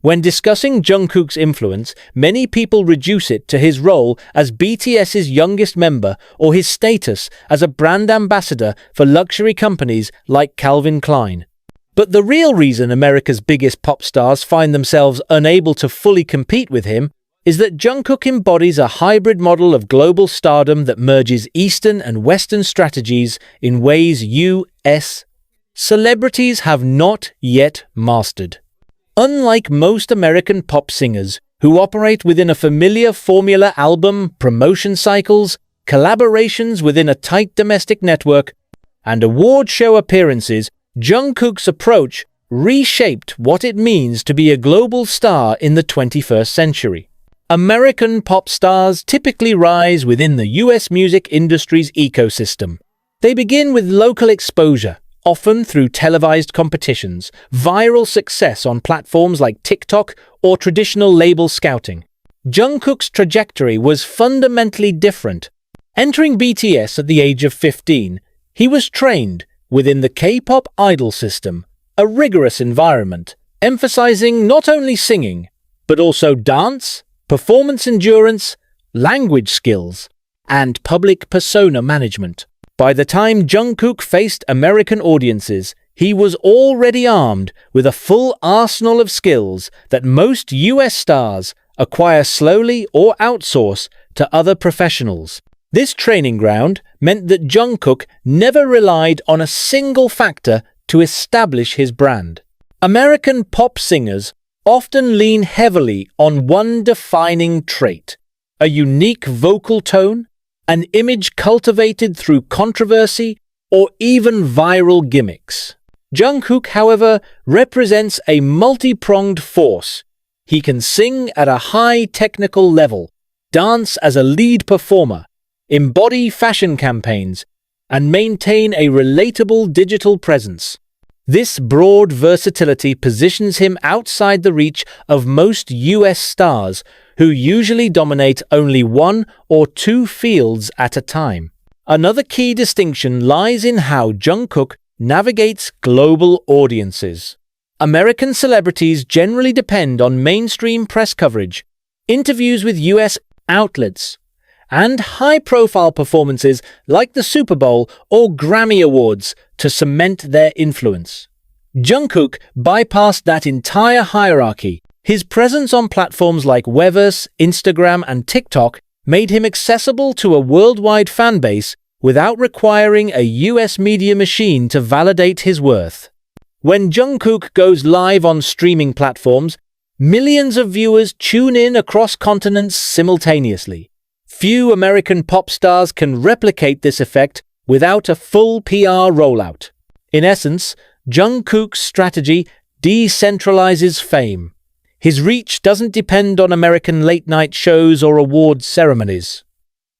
When discussing Jungkook's influence, many people reduce it to his role as BTS's youngest member or his status as a brand ambassador for luxury companies like Calvin Klein. But the real reason America's biggest pop stars find themselves unable to fully compete with him is that Jungkook embodies a hybrid model of global stardom that merges Eastern and Western strategies in ways US celebrities have not yet mastered. Unlike most American pop singers, who operate within a familiar formula: album, promotion cycles, collaborations within a tight domestic network, and award show appearances, Jungkook's approach reshaped what it means to be a global star in the 21st century. American pop stars typically rise within the US music industry's ecosystem. They begin with local exposure, often through televised competitions, viral success on platforms like TikTok, or traditional label scouting. Jungkook's trajectory was fundamentally different. Entering BTS at the age of 15, he was trained within the K-pop idol system, a rigorous environment, emphasizing not only singing, but also dance, performance endurance, language skills, and public persona management. By the time Jungkook faced American audiences, he was already armed with a full arsenal of skills that most US stars acquire slowly or outsource to other professionals. This training ground meant that Jungkook never relied on a single factor to establish his brand. American pop singers often lean heavily on one defining trait: a unique vocal tone, an image cultivated through controversy, or even viral gimmicks. Jungkook, however, represents a multi-pronged force. He can sing at a high technical level, dance as a lead performer, embody fashion campaigns, and maintain a relatable digital presence. This broad versatility positions him outside the reach of most US stars, who usually dominate only one or two fields at a time. Another key distinction lies in how Jungkook navigates global audiences. American celebrities generally depend on mainstream press coverage, interviews with US outlets, and high-profile performances like the Super Bowl or Grammy Awards to cement their influence. Jungkook bypassed that entire hierarchy. His presence on platforms like Weverse, Instagram, and TikTok made him accessible to a worldwide fanbase without requiring a US media machine to validate his worth. When Jungkook goes live on streaming platforms, millions of viewers tune in across continents simultaneously. Few American pop stars can replicate this effect without a full PR rollout. In essence, Jungkook's strategy decentralizes fame. His reach doesn't depend on American late-night shows or award ceremonies.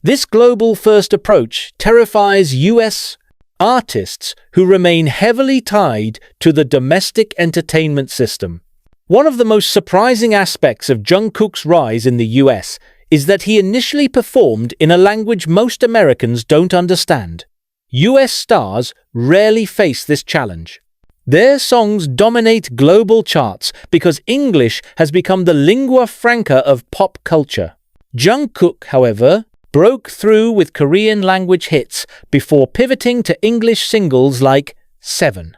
This global-first approach terrifies US artists who remain heavily tied to the domestic entertainment system. One of the most surprising aspects of Jungkook's rise in the US is that he initially performed in a language most Americans don't understand. US stars rarely face this challenge. Their songs dominate global charts because English has become the lingua franca of pop culture. Jungkook, however, broke through with Korean language hits before pivoting to English singles like Seven.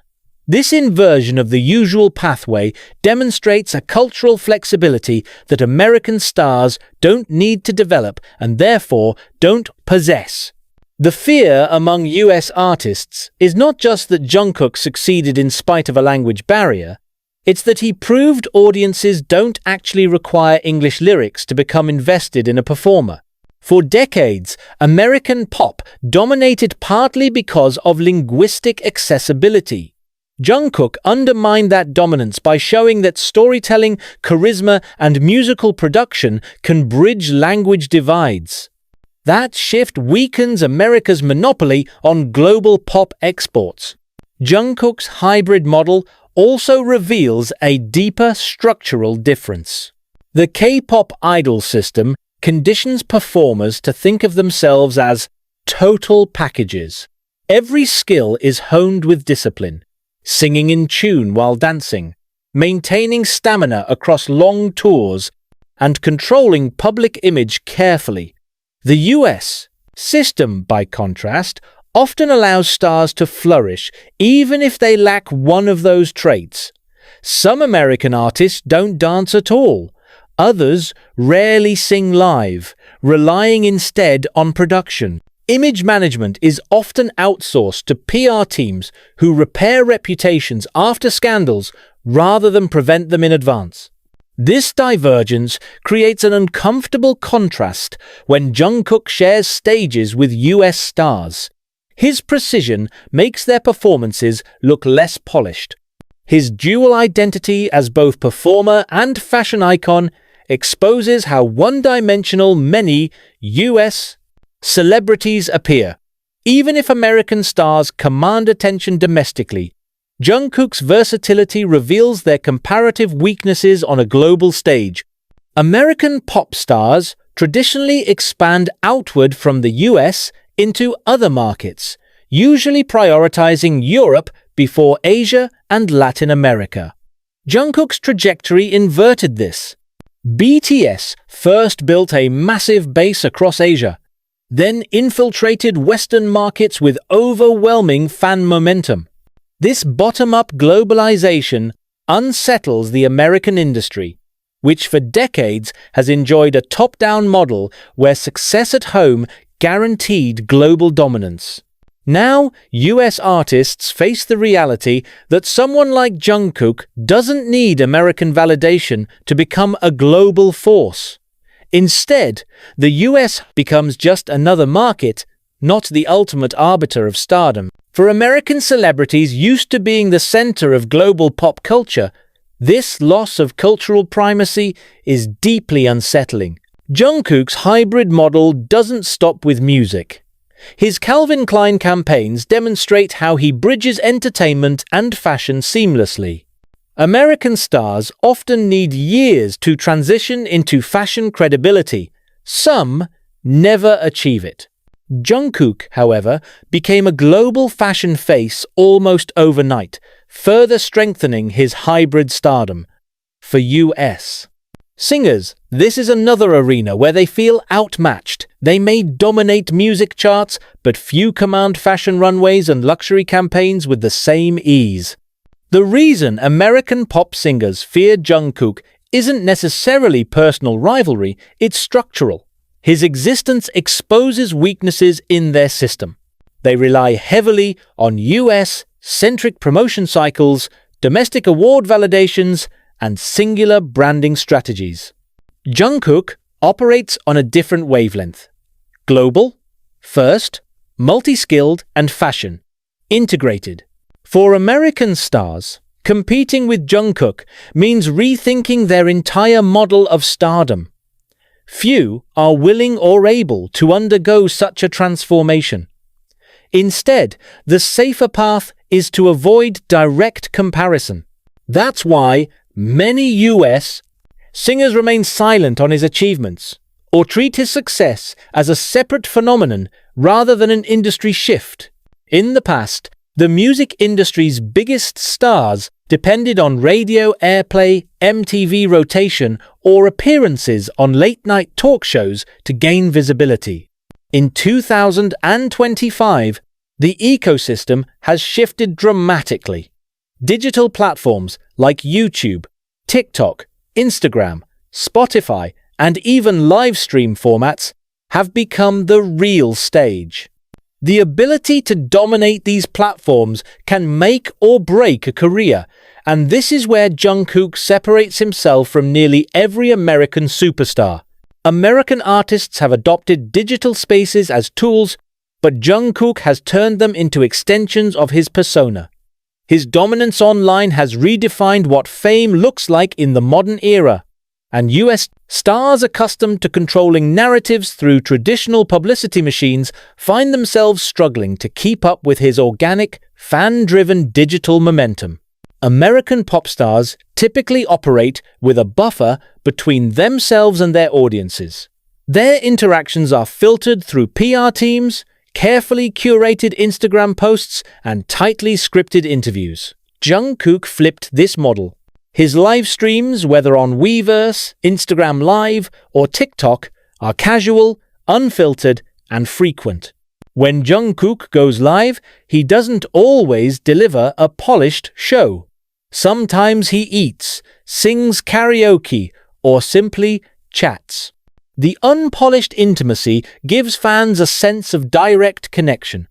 This inversion of the usual pathway demonstrates a cultural flexibility that American stars don't need to develop and therefore don't possess. The fear among US artists is not just that Jungkook succeeded in spite of a language barrier, it's that he proved audiences don't actually require English lyrics to become invested in a performer. For decades, American pop dominated partly because of linguistic accessibility. Jungkook undermined that dominance by showing that storytelling, charisma, and musical production can bridge language divides. That shift weakens America's monopoly on global pop exports. Jungkook's hybrid model also reveals a deeper structural difference. The K-pop idol system conditions performers to think of themselves as total packages. Every skill is honed with discipline: singing in tune while dancing, maintaining stamina across long tours, and controlling public image carefully. The US system, by contrast, often allows stars to flourish even if they lack one of those traits. Some American artists don't dance at all. Others rarely sing live, relying instead on production. Image management is often outsourced to PR teams who repair reputations after scandals rather than prevent them in advance. This divergence creates an uncomfortable contrast when Jungkook shares stages with US stars. His precision makes their performances look less polished. His dual identity as both performer and fashion icon exposes how one-dimensional many US celebrities appear. Even if American stars command attention domestically, Jungkook's versatility reveals their comparative weaknesses on a global stage. American pop stars traditionally expand outward from the US into other markets, usually prioritizing Europe before Asia and Latin America. Jungkook's trajectory inverted this. BTS first built a massive base across Asia, then infiltrated Western markets with overwhelming fan momentum. This bottom-up globalization unsettles the American industry, which for decades has enjoyed a top-down model where success at home guaranteed global dominance. Now, US artists face the reality that someone like Jungkook doesn't need American validation to become a global force. Instead, the US becomes just another market, not the ultimate arbiter of stardom. For American celebrities used to being the center of global pop culture, this loss of cultural primacy is deeply unsettling. Jungkook's hybrid model doesn't stop with music. His Calvin Klein campaigns demonstrate how he bridges entertainment and fashion seamlessly. American stars often need years to transition into fashion credibility. Some never achieve it. Jungkook, however, became a global fashion face almost overnight, further strengthening his hybrid stardom. For US singers, this is another arena where they feel outmatched. They may dominate music charts, but few command fashion runways and luxury campaigns with the same ease. The reason American pop singers fear Jungkook isn't necessarily personal rivalry, it's structural. His existence exposes weaknesses in their system. They rely heavily on US-centric promotion cycles, domestic award validations, and singular branding strategies. Jungkook operates on a different wavelength. Global, first, multi-skilled, and fashion, integrated. For American stars, competing with Jungkook means rethinking their entire model of stardom. Few are willing or able to undergo such a transformation. Instead, the safer path is to avoid direct comparison. That's why many US singers remain silent on his achievements, or treat his success as a separate phenomenon rather than an industry shift. In the past, the music industry's biggest stars depended on radio airplay, MTV rotation, or appearances on late-night talk shows to gain visibility. In 2025, the ecosystem has shifted dramatically. Digital platforms like YouTube, TikTok, Instagram, Spotify, and even live stream formats have become the real stage. The ability to dominate these platforms can make or break a career, and this is where Jungkook separates himself from nearly every American superstar. American artists have adopted digital spaces as tools, but Jungkook has turned them into extensions of his persona. His dominance online has redefined what fame looks like in the modern era, and US stars accustomed to controlling narratives through traditional publicity machines find themselves struggling to keep up with his organic, fan-driven digital momentum. American pop stars typically operate with a buffer between themselves and their audiences. Their interactions are filtered through PR teams, carefully curated Instagram posts, and tightly scripted interviews. Jungkook flipped this model. His live streams, whether on Weverse, Instagram Live, or TikTok, are casual, unfiltered, and frequent. When Jungkook goes live, he doesn't always deliver a polished show. Sometimes he eats, sings karaoke, or simply chats. The unpolished intimacy gives fans a sense of direct connection,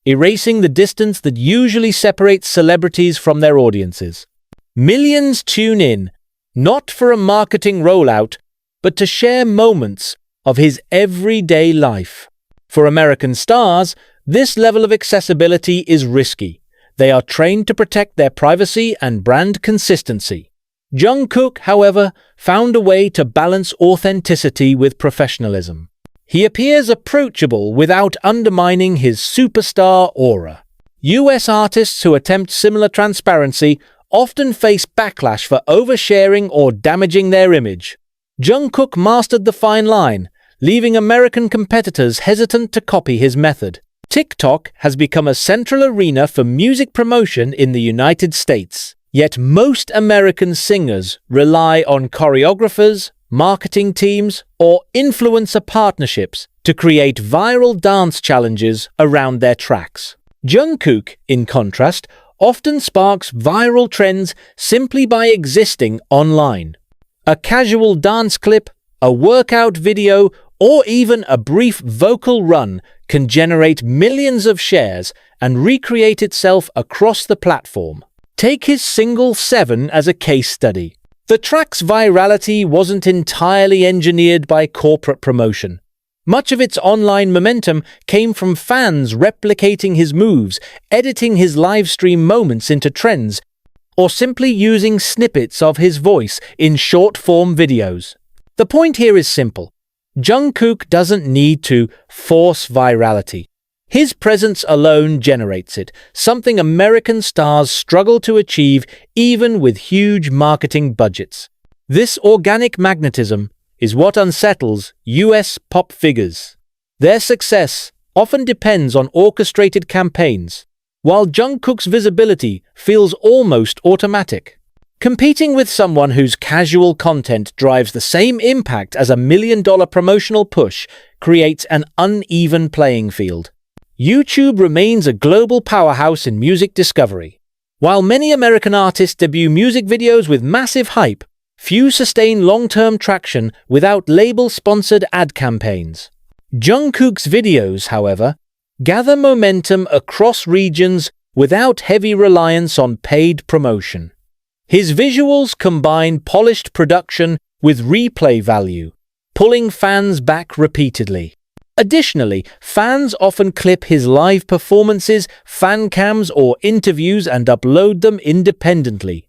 erasing the distance that usually separates celebrities from their audiences. Millions tune in, not for a marketing rollout, but to share moments of his everyday life. For American stars, this level of accessibility is risky. They are trained to protect their privacy and brand consistency. Jungkook, however, found a way to balance authenticity with professionalism. He appears approachable without undermining his superstar aura. US artists who attempt similar transparency often face backlash for oversharing or damaging their image. Jungkook mastered the fine line, leaving American competitors hesitant to copy his method. TikTok has become a central arena for music promotion in the United States. Yet most American singers rely on choreographers, marketing teams, or influencer partnerships to create viral dance challenges around their tracks. Jungkook, in contrast, often sparks viral trends simply by existing online. A casual dance clip, a workout video, or even a brief vocal run can generate millions of shares and recreate itself across the platform. Take his single 7 as a case study. The track's virality wasn't entirely engineered by corporate promotion. Much of its online momentum came from fans replicating his moves, editing his livestream moments into trends, or simply using snippets of his voice in short-form videos. The point here is simple. Jungkook doesn't need to force virality. His presence alone generates it, something American stars struggle to achieve even with huge marketing budgets. This organic magnetism is what unsettles US pop figures. Their success often depends on orchestrated campaigns, while Jungkook's visibility feels almost automatic. Competing with someone whose casual content drives the same impact as a million-dollar promotional push creates an uneven playing field. YouTube remains a global powerhouse in music discovery. While many American artists debut music videos with massive hype, few sustain long-term traction without label-sponsored ad campaigns. Jungkook's videos, however, gather momentum across regions without heavy reliance on paid promotion. His visuals combine polished production with replay value, pulling fans back repeatedly. Additionally, fans often clip his live performances, fan cams, or interviews and upload them independently.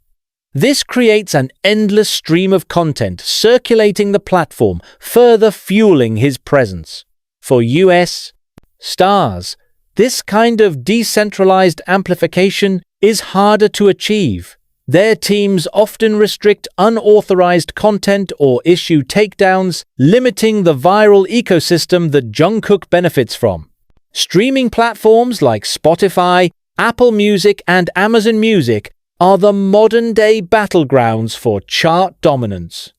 This creates an endless stream of content circulating the platform, further fueling his presence. For US stars, this kind of decentralized amplification is harder to achieve. Their teams often restrict unauthorized content or issue takedowns, limiting the viral ecosystem that Jungkook benefits from. Streaming platforms like Spotify, Apple Music, and Amazon Music are the modern-day battlegrounds for chart dominance.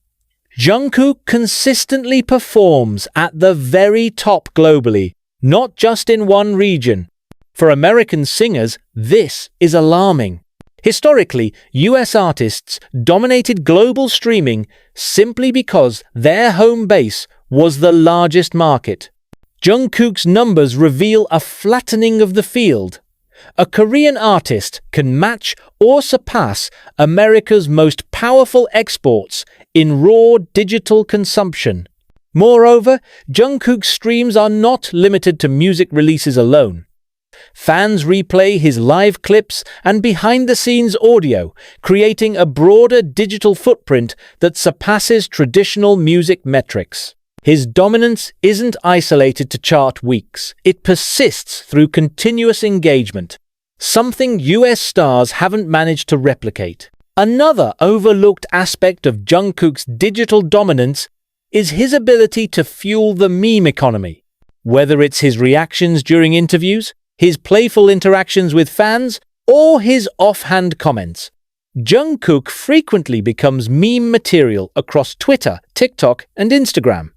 Jungkook consistently performs at the very top globally, not just in one region. For American singers, this is alarming. Historically, US artists dominated global streaming simply because their home base was the largest market. Jungkook's numbers reveal a flattening of the field. A Korean artist can match or surpass America's most powerful exports in raw digital consumption. Moreover, Jungkook's streams are not limited to music releases alone. Fans replay his live clips and behind-the-scenes audio, creating a broader digital footprint that surpasses traditional music metrics. His dominance isn't isolated to chart weeks. It persists through continuous engagement, something US stars haven't managed to replicate. Another overlooked aspect of Jungkook's digital dominance is his ability to fuel the meme economy. Whether it's his reactions during interviews, his playful interactions with fans, or his offhand comments, Jungkook frequently becomes meme material across Twitter, TikTok, and Instagram.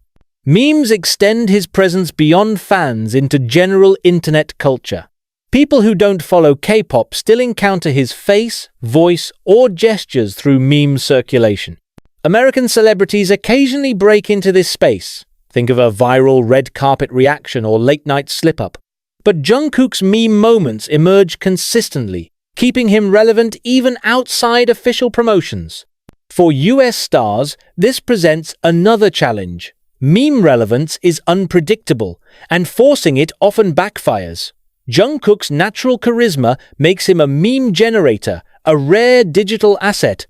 Memes extend his presence beyond fans into general internet culture. People who don't follow K-pop still encounter his face, voice, or gestures through meme circulation. American celebrities occasionally break into this space. Think of a viral red carpet reaction or late-night slip-up. But Jungkook's meme moments emerge consistently, keeping him relevant even outside official promotions. For US stars, this presents another challenge. Meme relevance is unpredictable, and forcing it often backfires. Jungkook's natural charisma makes him a meme generator, a rare digital asset